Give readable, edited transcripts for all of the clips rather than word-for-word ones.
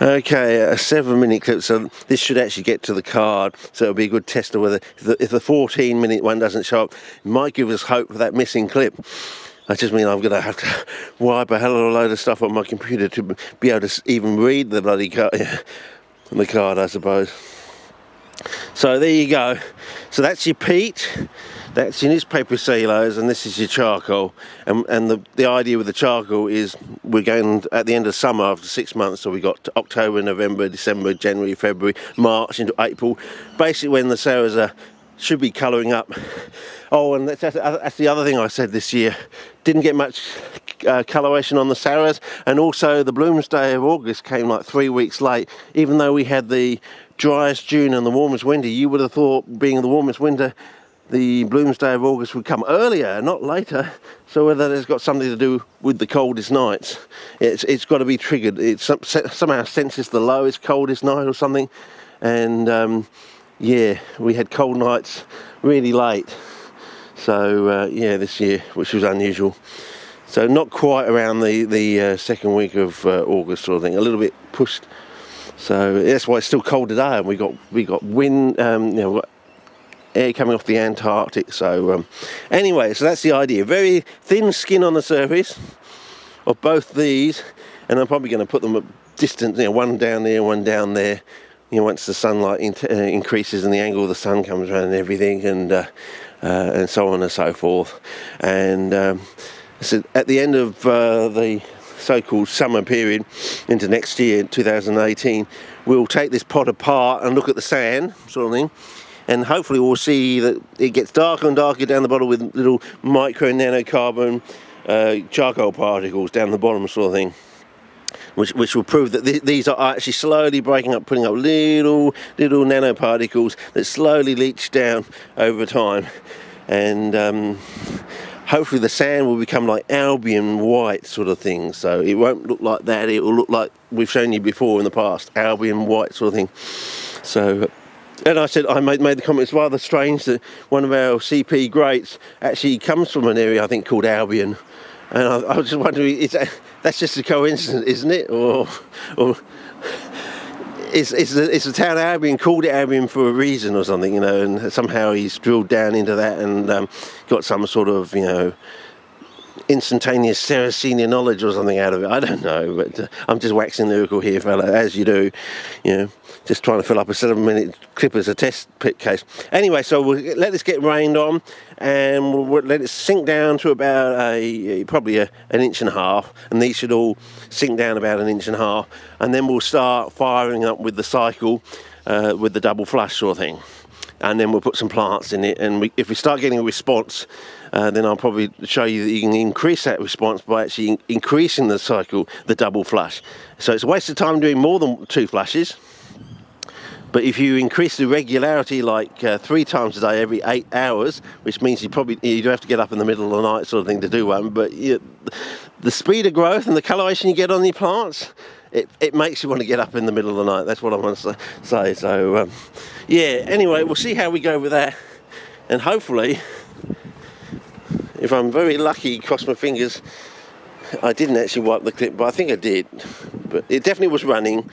Okay, a 7-minute clip, so this should actually get to the card, so it'll be a good test of whether if the 14-minute one doesn't show up, it might give us hope for that missing clip. I just mean I'm going to have to wipe a hell of a load of stuff on my computer to be able to even read the bloody card, the card, I suppose. So there you go. So that's your peat, that's your newspaper cellulose, and this is your charcoal. And the idea with the charcoal is we're going at the end of summer after 6 months, so we got October, November, December, January, February, March into April, basically when the cereals should be colouring up. Oh, and that's the other thing I said this year. Didn't get much coloration on the Saras, and also the Bloomsday of August came like 3 weeks late. Even though we had the driest June and the warmest winter, you would have thought, being the warmest winter, the Bloomsday of August would come earlier, not later. So whether it's got something to do with the coldest nights, it's got to be triggered. It somehow senses the lowest, coldest night or something, and yeah, we had cold nights really late. So yeah, this year, which was unusual. So not quite around the second week of August sort of thing, a little bit pushed. So that's why it's still cold today, and we got wind, air coming off the Antarctic. So anyway, so that's the idea. Very thin skin on the surface of both these, and I'm probably going to put them at distance, one down there, one down there. Once the sunlight increases and the angle of the sun comes around and everything, and so on and so forth. And so at the end of the so-called summer period into next year, 2018, we'll take this pot apart and look at the sand, sort of thing, and hopefully we'll see that it gets darker and darker down the bottom with little micro nanocarbon charcoal particles down the bottom, sort of thing. Which will prove that these are actually slowly breaking up, putting up little nanoparticles that slowly leach down over time, and hopefully the sand will become like Albion white sort of thing. So it won't look like that; it will look like we've shown you before in the past, Albion white sort of thing. So, and I made the comment, it's rather strange that one of our CP greats actually comes from an area I think called Albion. And I was just wondering, that's just a coincidence, isn't it? Or is the town Albion called it Albion for a reason or something, and somehow he's drilled down into that and got some sort of, instantaneous Saracenian knowledge or something out of it. I don't know, but I'm just waxing lyrical here, fella, as you do, just trying to fill up a 7-minute clip as a test pit case. Anyway, so we'll let this get rained on, and we'll let it sink down to about probably an inch and a half, and these should all sink down about an inch and a half, and then we'll start firing up with the cycle with the double flush sort of thing. And then we'll put some plants in it, and if we start getting a response, then I'll probably show you that you can increase that response by actually increasing the cycle, the double flush. So it's a waste of time doing more than 2 flushes, but if you increase the regularity like 3 times a day every 8 hours, which means you do have to get up in the middle of the night sort of thing to do one, but the speed of growth and the coloration you get on your plants, it makes you want to get up in the middle of the night. That's what I want to say. So yeah, anyway, we'll see how we go with that, and hopefully, if I'm very lucky, cross my fingers, I didn't actually wipe the clip, but I think I did. But it definitely was running,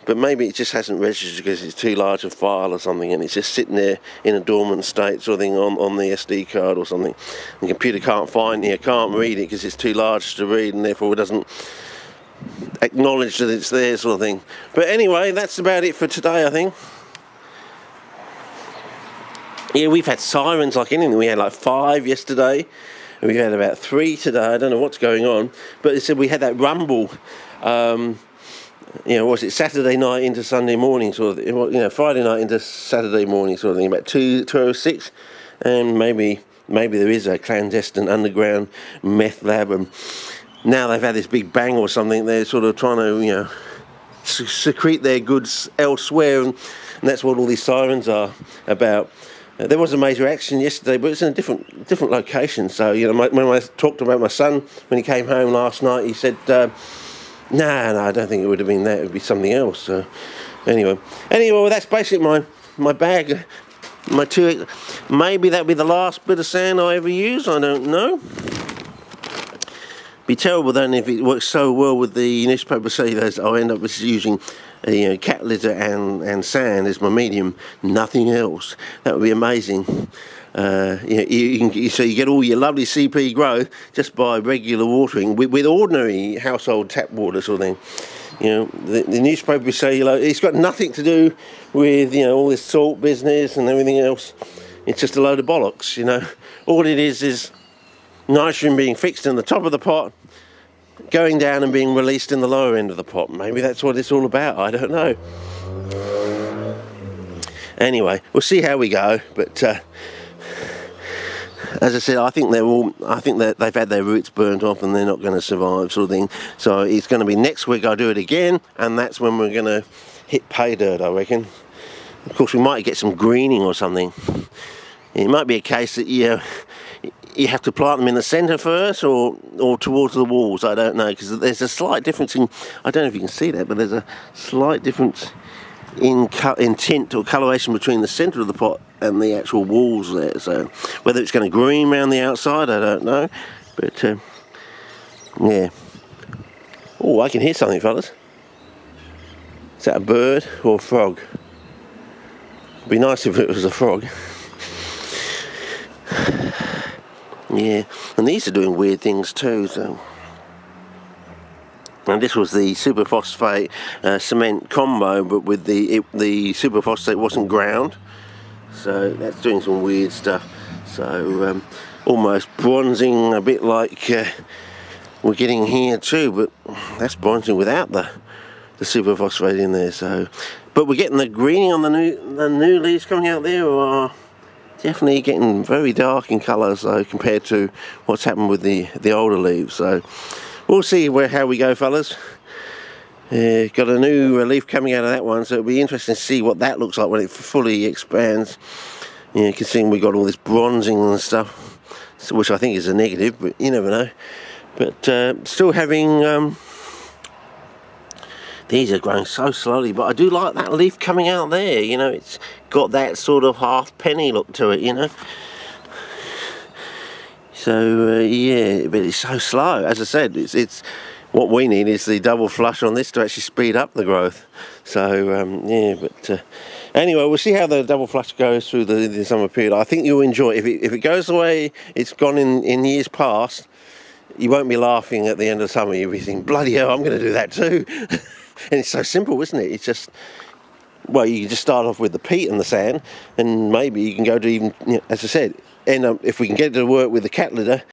but maybe it just hasn't registered because it's too large a file or something, and it's just sitting there in a dormant state sort of thing on the SD card or something. The computer can't read it because it's too large to read, and therefore it doesn't acknowledge that it's there sort of thing. But anyway, that's about it for today, I think. Yeah, we've had sirens like anything. We had like 5 yesterday, and we had about 3 today. I don't know what's going on, but it said we had that rumble. Was it Saturday night into Sunday morning sort of thing, Friday night into Saturday morning sort of thing, about 2:06, and maybe there is a clandestine underground meth lab, and now they've had this big bang or something. They're sort of trying to secrete their goods elsewhere, and that's what all these sirens are about. There was a major accident yesterday, but it's in a different location. So, when I talked about my son, when he came home last night, he said, no, I don't think it would have been that. It would be something else. So, anyway, well, that's basically my bag. Maybe that'll be the last bit of sand I ever use. I don't know. Be terrible then if it works so well with the newspaper cellulose. I'll end up just using cat litter and sand as my medium, nothing else. That would be amazing. So you get all your lovely CP growth just by regular watering with ordinary household tap water sort of thing. The newspaper cellulose, it's got nothing to do with all this salt business and everything else. It's just a load of bollocks. All it is nitrogen being fixed in the top of the pot, going down and being released in the lower end of the pot. Maybe that's what it's all about, I don't know. Anyway, we'll see how we go, but as I said, I think that they've had their roots burnt off and they're not going to survive, sort of thing. So it's going to be next week I'll do it again, and that's when we're going to hit pay dirt, I reckon. Of course, we might get some greening or something. It might be a case that you have to plant them in the centre first or towards the walls. I don't know, because there's a slight difference in, I don't know if you can see that, but there's a slight difference in tint or coloration between the centre of the pot and the actual walls there. So whether it's going to green around the outside, I don't know. But yeah. Oh, I can hear something, fellas. Is that a bird or a frog? It'd be nice if it was a frog. Yeah, and these are doing weird things too. So, and this was the superphosphate cement combo, but with the superphosphate wasn't ground, so that's doing some weird stuff. So almost bronzing, a bit like we're getting here too, but that's bronzing without the superphosphate in there. So, but we're getting the greening on the new leaves coming out there, or definitely getting very dark in colour, so compared to what's happened with the older leaves. So we'll see how we go, fellas. Got a new leaf coming out of that one, so it'll be interesting to see what that looks like when it fully expands. Considering we've got all this bronzing and stuff, which I think is a negative, but you never know. But still having these are growing so slowly, but I do like that leaf coming out there. It's got that sort of half penny look to it, So yeah, but it's so slow. As I said, it's what we need is the double flush on this to actually speed up the growth. So yeah, but anyway, we'll see how the double flush goes through the summer period. I think you'll enjoy it. If it goes the way it's gone in years past, you won't be laughing at the end of summer. You'll be thinking, bloody hell, I'm going to do that too. And it's so simple, isn't it? It's just, well, you can just start off with the peat and the sand, and maybe you can go to even, as I said, end up, if we can get it to work with the cat litter,